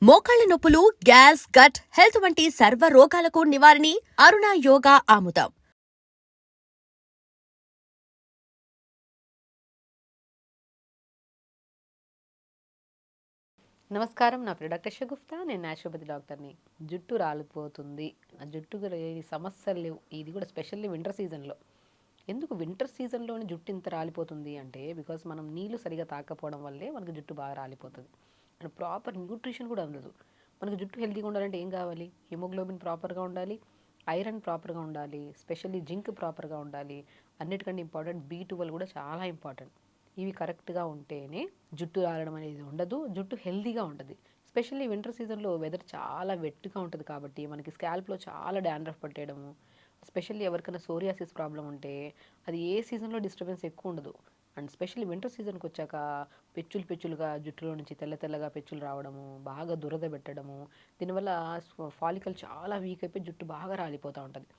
మోకాళ్ల నొప్పులు, gas, gut health వంటి సర్వ రోగాలకు నివారణి అరుణ యోగా ఆముదం. నమస్కారం, నా పేరు డాక్టర్ షగుఫ్తా. నేను న్యాచురోపతి డాక్టర్ని. జుట్టు రాలిపోతుంది, ఆ జుట్టుకు లేని సమస్యలు లేవు. ఇది కూడా స్పెషల్లీ వింటర్ సీజన్లో. ఎందుకు వింటర్ సీజన్లోని జుట్టు ఇంత రాలిపోతుంది అంటే, బికాస్ మనం నీళ్ళు సరిగా తాకపోవడం వల్లే మనకు జుట్టు బాగా రాలిపోతుంది. అండ్ ప్రాపర్ న్యూట్రిషన్ కూడా అందదు. మనకు జుట్టు హెల్తీగా ఉండాలంటే ఏం కావాలి? హిమోగ్లోబిన్ ప్రాపర్గా ఉండాలి, ఐరన్ ప్రాపర్గా ఉండాలి, స్పెషల్లీ జింక్ ప్రాపర్గా ఉండాలి. అన్నిటికంటే ఇంపార్టెంట్ B12 కూడా చాలా ఇంపార్టెంట్. ఇవి కరెక్ట్గా ఉంటేనే జుట్టు రాలడం అనేది ఉండదు, జుట్టు హెల్తీగా ఉంటుంది. స్పెషల్లీ వింటర్ సీజన్లో వెదర్ చాలా వెట్గా ఉంటుంది కాబట్టి మనకి స్కాల్ప్లో చాలా డాండ్రఫ్ పట్టేయడము, స్పెషల్లీ ఎవరికైనా సోరియాసిస్ ప్రాబ్లం ఉంటే అది ఏ సీజన్లో డిస్టర్బెన్స్ ఎక్కువ ఉండదు. అండ్ స్పెషల్లీ వింటర్ సీజన్కి వచ్చాక పెచ్చులుగా జుట్టులో నుంచి తెల్లగా పెచ్చులు రావడము, బాగా దురద పెట్టడము, దీనివల్ల ఫాలికల్ చాలా వీక్ అయిపోయి జుట్టు బాగా రాలిపోతూ ఉంటుంది.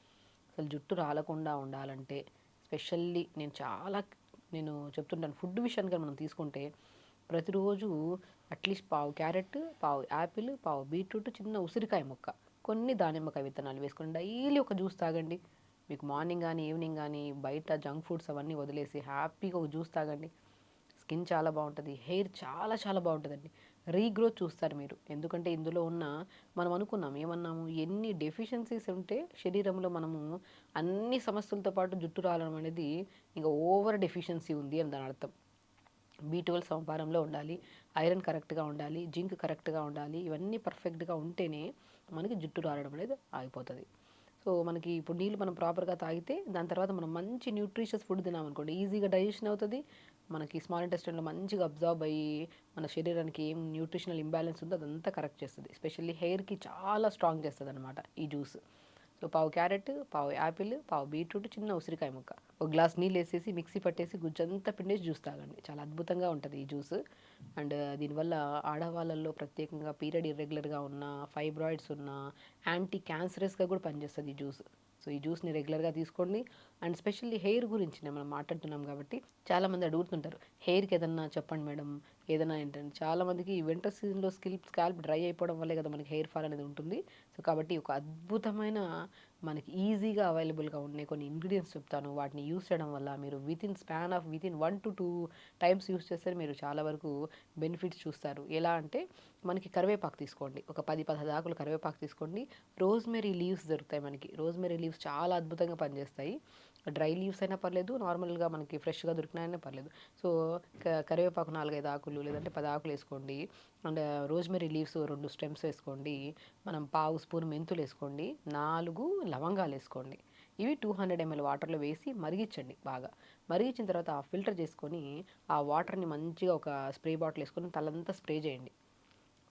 అసలు జుట్టు రాలకుండా ఉండాలంటే స్పెషల్లీ నేను చెప్తుంటాను, ఫుడ్ విషయానికి మనం తీసుకుంటే ప్రతిరోజు అట్లీస్ట్ పావు క్యారెట్, పావు యాపిల్, పావు బీట్రూట్, చిన్న ఉసిరికాయ ముక్క, కొన్ని దానిమ్మకాయ విత్తనాలు వేసుకొని డైలీ ఒక జ్యూస్ తాగండి. మీకు మార్నింగ్ కానీ ఈవినింగ్ కానీ బయట జంక్ ఫుడ్స్ అవన్నీ వదిలేసి హ్యాపీగా ఒక జ్యూస్ తాగండి. స్కిన్ చాలా బాగుంటుంది, హెయిర్ చాలా చాలా బాగుంటుందండి. రీగ్రోత్ చూస్తారు మీరు. ఎందుకంటే ఇందులో ఉన్న మనం అనుకున్నాం ఏమన్నాము, ఎన్ని డెఫిషియన్సీస్ ఉంటే శరీరంలో మనము అన్ని సమస్యలతో పాటు జుట్టు రావడం అనేది ఇంకా ఓవర్ డెఫిషియన్సీ ఉంది అని దాని అర్థం. B12 సమపారంలో ఉండాలి, ఐరన్ కరెక్ట్గా ఉండాలి, జింక్ కరెక్ట్గా ఉండాలి. ఇవన్నీ పర్ఫెక్ట్గా ఉంటేనే మనకి జుట్టు రాలడం అనేది ఆగిపోతుంది. సో మనకి ఇప్పుడు నీళ్ళు మనం ప్రాపర్గా తాగితే దాని తర్వాత మనం మంచి న్యూట్రిషియస్ ఫుడ్ తినామనుకోండి, ఈజీగా డైజెషన్ అవుతుంది. మనకి స్మాల్ ఇంటెస్టైన్లో మంచిగా అబ్జార్బ్ అయ్యి మన శరీరానికి ఏం న్యూట్రిషనల్ ఇంబ్యాలెన్స్ ఉందో అదంతా కరెక్ట్ చేస్తుంది. ఎస్పెషల్లీ హెయిర్కి చాలా స్ట్రాంగ్ చేస్తుంది అనమాట ఈ జ్యూస్. సో పావు క్యారెట్, పావు యాపిల్, పావు బీట్రూట్, చిన్న ఉసిరికాయ ముక్క, ఒక గ్లాస్ నీళ్ళు వేసేసి మిక్సీ పట్టేసి గుజ్జంతా పిండేసి జ్యూస్ తాగండి. చాలా అద్భుతంగా ఉంటుంది ఈ జ్యూస్. అండ్ దీనివల్ల ఆడవాళ్ళల్లో ప్రత్యేకంగా పీరియడ్ ఇర్రెగ్యులర్గా ఉన్న, ఫైబ్రాయిడ్స్ ఉన్న, యాంటీ క్యాన్సరస్గా కూడా పనిచేస్తుంది ఈ జ్యూస్. సో ఈ జ్యూస్ని రెగ్యులర్గా తీసుకోండి. అండ్ స్పెషల్లీ హెయిర్ గురించి మనం మాట్లాడుతున్నాం కాబట్టి చాలామంది అడుగుతుంటారు, హెయిర్కి ఏదన్నా చెప్పండి మేడం, ఏదైనా ఏంటంటే చాలామందికి వింటర్ సీజన్లో స్కాల్ప్ డ్రై అయిపోవడం వల్లే కదా మనకి హెయిర్ ఫాల్ అనేది ఉంటుంది. సో కాబట్టి ఒక అద్భుతమైన మనకి ఈజీగా అవైలబుల్గా ఉండే కొన్ని ఇంగ్రీడియంట్స్ చెప్తాను. వాటిని యూస్ చేయడం వల్ల మీరు వితిన్ 1 to 2 టైమ్స్ యూస్ చేస్తే మీరు చాలా వరకు బెనిఫిట్స్ చూస్తారు. ఎలా అంటే మనకి కరివేపాకు తీసుకోండి, ఒక 10-15 ఆకులు కరివేపాకు తీసుకోండి. రోజ్మెరీ లీవ్స్ దొరుకుతాయి మనకి. రోజ్మెరీ లీవ్స్ చాలా అద్భుతంగా పనిచేస్తాయి. డ్రై లీవ్స్ అయినా పర్లేదు, నార్మల్గా మనకి ఫ్రెష్గా దొరికినా పర్లేదు. సో కరివేపాకు 4-5 ఆకులు లేదంటే 10 ఆకులు వేసుకోండి. అండ్ రోజ్మెరీ లీవ్స్ 2 స్టెమ్స్ వేసుకోండి. మనం పావు స్పూన్ మెంతులు వేసుకోండి, 4 లవంగాలు వేసుకోండి. ఇవి 200 ml వాటర్లో వేసి మరిగించండి. బాగా మరిగించిన తర్వాత ఫిల్టర్ చేసుకొని ఆ వాటర్ని మంచిగా ఒక స్ప్రే బాటిల్ వేసుకొని తలంతా స్ప్రే చేయండి.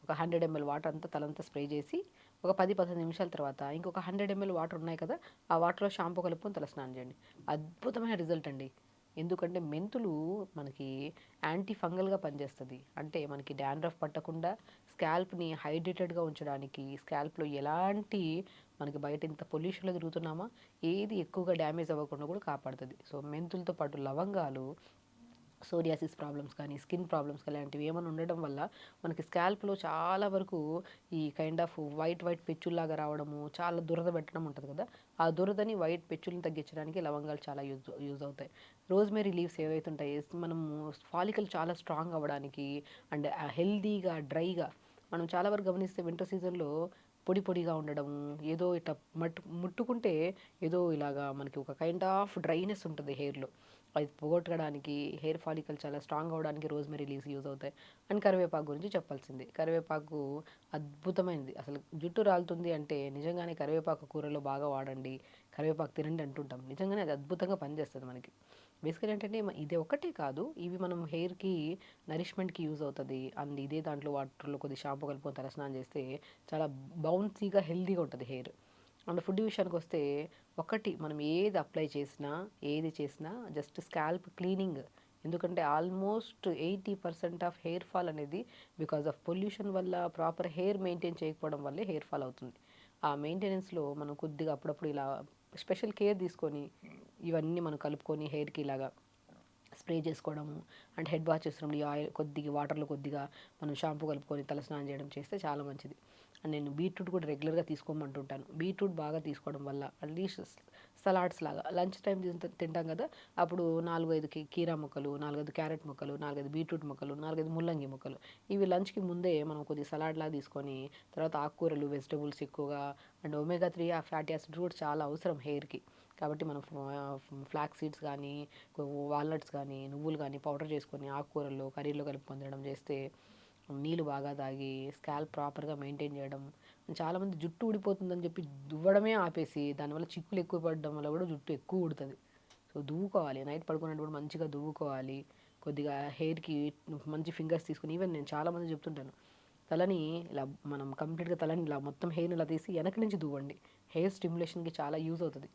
ఒక 100 ml వాటర్ అంతా తలంతా స్ప్రే చేసి ఒక 10-15 నిమిషాల తర్వాత ఇంకొక 100 ml వాటర్ ఉన్నాయి కదా, ఆ వాటర్లో షాంపూ కలుపుకొని తల స్నానం చేయండి. అద్భుతమైన రిజల్ట్ అండి. ఎందుకంటే మెంతులు మనకి యాంటీ ఫంగల్గా పనిచేస్తుంది. అంటే మనకి డాండ్రఫ్ పట్టకుండా, స్కాల్ప్ని హైడ్రేటెడ్గా ఉంచడానికి, స్కాల్ప్లో ఎలాంటి మనకి బయట ఇంత పొల్యూషన్లో తిరుగుతున్నామా ఏది ఎక్కువగా డ్యామేజ్ అవ్వకుండా కూడా కాపాడుతుంది. సో మెంతులతో పాటు లవంగాలు సోరియాసిస్ ప్రాబ్లమ్స్ కానీ, స్కిన్ ప్రాబ్లమ్స్ అలాంటివి ఏమైనా ఉండడం వల్ల మనకి స్కాల్ప్లో చాలా వరకు ఈ కైండ్ ఆఫ్ వైట్ పెచ్చుల్లాగా రావడము, చాలా దురద పెట్టడం ఉంటుంది కదా, ఆ దురదని వైట్ పెచ్చుల్ని తగ్గించడానికి లవంగాలు చాలా యూజ్ అవుతాయి. రోజ్మెరీ లీవ్స్ ఏవైతే ఉంటాయి, మనము ఫాలికల్ చాలా స్ట్రాంగ్ అవ్వడానికి అండ్ హెల్దీగా డ్రైగా మనం చాలా వరకు గమనిస్తే వింటర్ సీజన్లో పొడిగా ఉండడము, ఏదో ఇట్లా ముట్టుకుంటే ఏదో ఇలాగా మనకి ఒక కైండ్ ఆఫ్ డ్రైనెస్ ఉంటుంది హెయిర్లో. అది పోగొట్టడానికి, హెయిర్ ఫాలికల్ చాలా స్ట్రాంగ్ అవ్వడానికి రోజ్మెరీ లీవ్స్ యూజ్ అవుతాయి. అండ్ కరివేపాకు గురించి చెప్పాల్సింది. కరివేపాకు అద్భుతమైనది. అసలు జుట్టు రాలుతుంది అంటే నిజంగానే కరివేపాకు కూరలో బాగా వాడండి, కరివేపాకు తినండి అంటుంటాం. నిజంగానే అది అద్భుతంగా పనిచేస్తుంది మనకి. బేసికల్ ఏంటంటే ఇది ఒకటే కాదు, ఇవి మనం హెయిర్కి నరిష్మెంట్కి యూజ్ అవుతుంది. అండ్ ఇదే దాంట్లో వాటర్లో కొద్ది షాంపూ కలుపుకొని తలస్నానం చేస్తే చాలా బౌన్సీగా హెల్తీగా ఉంటుంది హెయిర్. అండ్ ఫుడ్ విషయానికి వస్తే ఒకటి మనం ఏది అప్లై చేసినా ఏది చేసినా జస్ట్ స్కాల్ప్ క్లీనింగ్. ఎందుకంటే ఆల్మోస్ట్ 80% ఆఫ్ హెయిర్ ఫాల్ అనేది బికాజ్ ఆఫ్ పొల్యూషన్ వల్ల, ప్రాపర్ హెయిర్ మెయింటైన్ చేయకపోవడం వల్లే హెయిర్ ఫాల్ అవుతుంది. ఆ మెయింటెనెన్స్లో మనం కొద్దిగా అప్పుడప్పుడు ఇలా స్పెషల్ కేర్ తీసుకొని ఇవన్నీ మనం కలుపుకొని హెయిర్కి ఇలాగా స్ప్రే చేసుకోవడము. అండ్ హెడ్ వాష్ చేస్తున్నప్పుడు ఈ ఆయిల్ కొద్దిగా వాటర్లో కొద్దిగా మనం షాంపూ కలుపుకొని తలస్నానం చేయడం చేస్తే చాలా మంచిది. అండ్ నేను బీట్రూట్ కూడా రెగ్యులర్గా తీసుకోమంటుంటాను. బీట్రూట్ బాగా తీసుకోవడం వల్ల అట్లీస్ట్ సలాడ్స్ లాగా లంచ్ టైం తింటాం కదా, అప్పుడు 4-5 కీరా ముక్కలు, 4-5 క్యారెట్ ముక్కలు, 4-5 బీట్రూట్ ముక్కలు, 4-5 ముల్లంగి ముక్కలు, ఇవి లంచ్కి ముందే మనం కొద్దిగా సలాడ్ లాగా తీసుకొని తర్వాత ఆకుకూరలు, వెజిటబుల్స్ ఎక్కువగా, అండ్ ఒమేగా 3 ఆ ఫ్యాటీ యాసిడ్స్ కూడా చాలా అవసరం హెయిర్కి. కాబట్టి మనం ఫ్లాక్స్ సీడ్స్ కానీ, వాల్నట్స్ కానీ, నువ్వులు కానీ పౌడర్ చేసుకొని ఆకుకూరల్లో కర్రీలో కలుపుకొని తినడం చేస్తే, నీళ్ళు బాగా తాగి స్కాల్ప్ ప్రాపర్గా మెయింటైన్ చేయడం. చాలామంది జుట్టు ఊడిపోతుందని చెప్పి దువ్వడమే ఆపేసి దానివల్ల చిక్కులు ఎక్కువ పడడం వల్ల కూడా జుట్టు ఎక్కువ ఊడుతుంది. సో దువ్వుకోవాలి, నైట్ పడుకున్నప్పుడు మంచిగా దువ్వుకోవాలి. కొద్దిగా హెయిర్కి మంచి ఫింగర్స్ తీసుకుని, ఈవెన్ నేను చాలామంది చెప్తుంటాను, తలని ఇలా మనం కంప్లీట్గా తలని ఇలా మొత్తం హెయిర్ని ఇలా తీసి వెనక నుంచి దువ్వండి. హెయిర్ స్టిమ్యులేషన్కి చాలా యూజ్ అవుతుంది.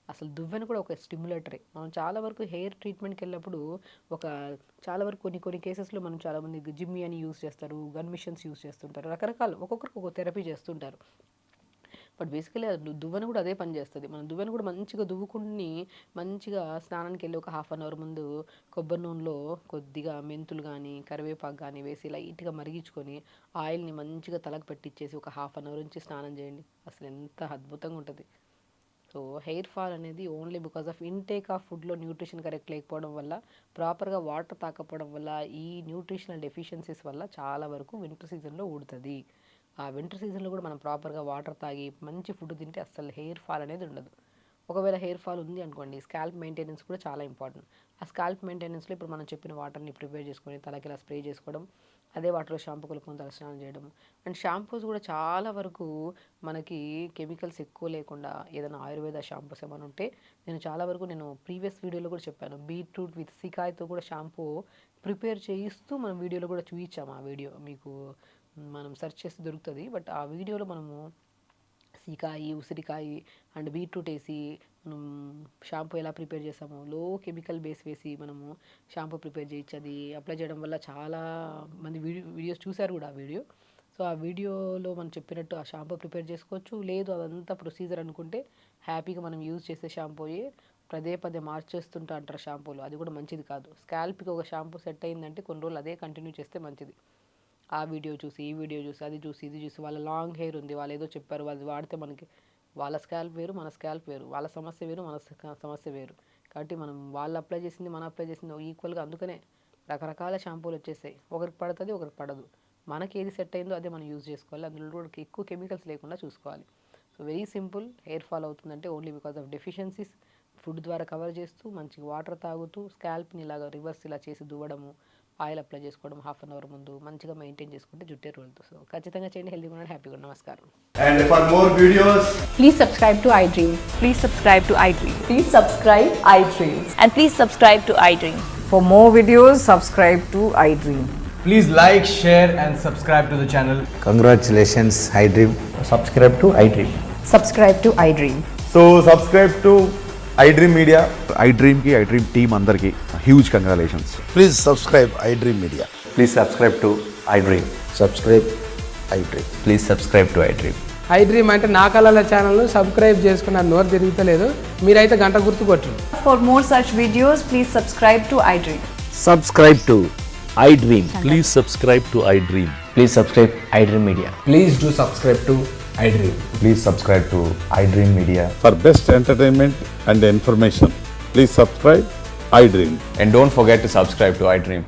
అసలు దువ్వెన కూడా ఒక స్టిమ్యులేటరే. మనం చాలా వరకు హెయిర్ ట్రీట్మెంట్కి వెళ్ళినప్పుడు చాలా వరకు కొన్ని కేసెస్లో మనం చాలామంది జిమ్మి అని యూజ్ చేస్తారు, గన్ మిషన్స్ యూజ్ చేస్తుంటారు, రకరకాలు ఒక్కొక్కరికి ఒక్కొక్క థెరపీ చేస్తుంటారు. బట్ బేసికలీ దువ్వెన కూడా అదే పని చేస్తుంది. మనం దువ్వెన కూడా మంచిగా దువ్వుకుని మంచిగా స్నానానికి వెళ్ళి ఒక 1/2 అవర్ ముందు కొబ్బరి నూనెలో కొద్దిగా మెంతులు కానీ కరివేపాకు కానీ వేసి లైట్గా మరిగించుకొని ఆయిల్ని మంచిగా తలకు పెట్టించేసి ఒక 1/2 అవర్ నుంచి స్నానం చేయండి. అసలు ఎంత అద్భుతంగా ఉంటుంది. సో హెయిర్ ఫాల్ అనేది only because of intake of ఫుడ్లో న్యూట్రిషన్ కరెక్ట్ లేకపోవడం వల్ల, ప్రాపర్గా వాటర్ తాకపోవడం వల్ల, ఈ న్యూట్రిషనల్ డెఫిషియన్సీస్ వల్ల చాలా వరకు వింటర్ సీజన్లో ఊడుతుంది. ఆ వింటర్ సీజన్లో కూడా మనం ప్రాపర్గా వాటర్ తాగి మంచి ఫుడ్ తింటే అసలు హెయిర్ ఫాల్ అనేది ఉండదు. ఒకవేళ హెయిర్ ఫాల్ ఉంది అనుకోండి, స్కాల్ప్ మెయింటెనెన్స్ కూడా చాలా ఇంపార్టెంట్. ఆ స్కాల్ప్ మెయింటెనెన్స్లో ఇప్పుడు మనం చెప్పిన వాటర్ని ప్రిపేర్ చేసుకొని తలకి ఇలా స్ప్రే చేసుకోవడం, అదే వాటర్లో షాంపూ కలుపుకొని తలస్నానం చేయడం. అండ్ షాంపూస్ కూడా చాలా వరకు మనకి కెమికల్స్ ఎక్కువ లేకుండా ఏదైనా ఆయుర్వేద షాంపూస్ ఏమైనా ఉంటే, నేను ప్రీవియస్ వీడియోలో కూడా చెప్పాను, బీట్రూట్ విత్ సీకాయతో కూడా షాంపూ ప్రిపేర్ చేయిస్తూ మనం వీడియోలో కూడా చూపించాము. ఆ వీడియో మీకు మనం సెర్చ్ చేస్తే దొరుకుతుంది. బట్ ఆ వీడియోలో మనము సీకాయి, ఉసిరికాయ అండ్ బీట్రూట్ వేసి మనం షాంపూ ఎలా ప్రిపేర్ చేసాము, లో కెమికల్ బేస్ వేసి మనము షాంపూ ప్రిపేర్ చేయొచ్చు. అది అప్లై చేయడం వల్ల చాలా మంది వీడియోస్ చూశారు కూడా ఆ వీడియో. సో ఆ వీడియోలో మనం చెప్పినట్టు ఆ షాంపూ ప్రిపేర్ చేసుకోవచ్చు. లేదు అదంతా ప్రొసీజర్ అనుకుంటే హ్యాపీగా మనం యూజ్ చేసే షాంపూయే పదే మార్చేస్తుంటా అంటారు షాంపూలు. అది కూడా మంచిది కాదు. స్కాల్ప్కి ఒక షాంపూ సెట్ అయిందంటే కొన్ని రోజులు అదే కంటిన్యూ చేస్తే మంచిది. ఆ వీడియో చూసి, ఈ వీడియో చూసి, అది చూసి, ఇది చూసి, వాళ్ళ లాంగ్ హెయిర్ ఉంది, వాళ్ళు ఏదో చెప్పారు, అది వాడితే మనకి వాళ్ళ స్కాల్ప్ వేరు, మన స్కాల్ప్ వేరు, వాళ్ళ సమస్య వేరు, మన సమస్య వేరు. కాబట్టి మనం వాళ్ళు అప్లై చేసింది, మనం అప్లై చేసింది ఈక్వల్గా. అందుకనే రకరకాల షాంపూలు వచ్చేసాయి. ఒకరికి పడుతుంది, ఒకరికి పడదు. మనకి ఏది సెట్ అయిందో అదే మనం యూజ్ చేసుకోవాలి. అందులో కూడా ఎక్కువ కెమికల్స్ లేకుండా చూసుకోవాలి. So very simple. Hair fall అవుతుందంటే only because of deficiencies. Food ద్వారా కవర్ చేస్తూ మంచిగా వాటర్ తాగుతూ స్కాల్ప్ని ఇలాగా రివర్స్ ఇలా చేసి దువ్వడము, ఆయిల్ అప్లై చేసుకోవడం 1/2 అవర్ ముందు మంచిగా మెయింటైన్ చేసుకుంటే జుట్టే రోజుతో. సో ఖచ్చితంగా చేయండి. హెల్తీగా ఉండండి, హ్యాపీగా ఉండండి. నమస్కారం. And for more videos, Please subscribe to iDream. Please subscribe to iDream. Please subscribe iDream. And please subscribe to iDream. For more videos, subscribe to iDream. please like, share and subscribe to the channel. Congratulations, iDream. Subscribe to iDream. Subscribe to iDream. So subscribe to iDream Media. iDream ki iDream team అందరికి huge congratulations. Please subscribe iDream Media. Please subscribe to iDream. Subscribe iDream. Please subscribe to iDream. iDream అంటే నా కళల ఛానల్ను subscribe చేసుకున్న నోరు తిరుగుతలేదు, మీరైతే గంట గుర్తు కొట్టండి. For more such videos, please subscribe to iDream. Subscribe to iDream. Please subscribe to iDream. Please subscribe iDream Media. Please do subscribe to iDream. Please subscribe to iDream Media. For best entertainment and information, please subscribe iDream. And don't forget to subscribe to iDream.